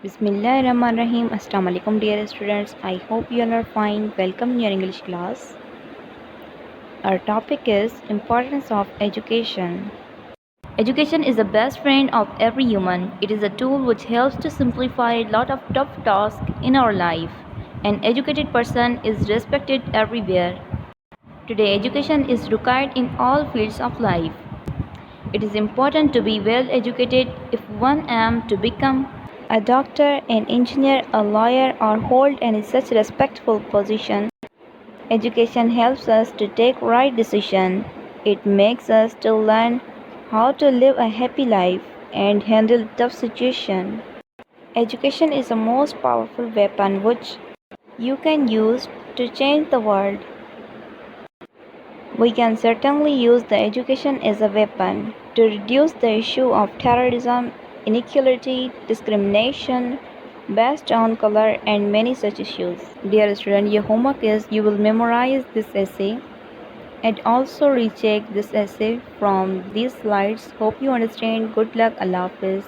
Bismillahirrahmanirrahim. Assalamu alaikum dear students. I hope you all are fine. Welcome in your English class. Our topic is importance of education. Education is the best friend of every human. It is a tool which helps to simplify a lot of tough tasks in our life. An educated person is respected everywhere. Today education is required in all fields of life. It is important to be well educated if one aims to become a doctor, an engineer, a lawyer, or hold any such respectful position. Education helps us to take right decisions. It makes us to learn how to live a happy life and handle tough situations. Education is the most powerful weapon which you can use to change the world. We can certainly use the education as a weapon to reduce the issue of terrorism, inequality, discrimination based on color and many such issues. Dear student, your homework is you will memorize this essay and also recheck this essay from these slides. Hope you understand. Good luck. Allah Hafiz.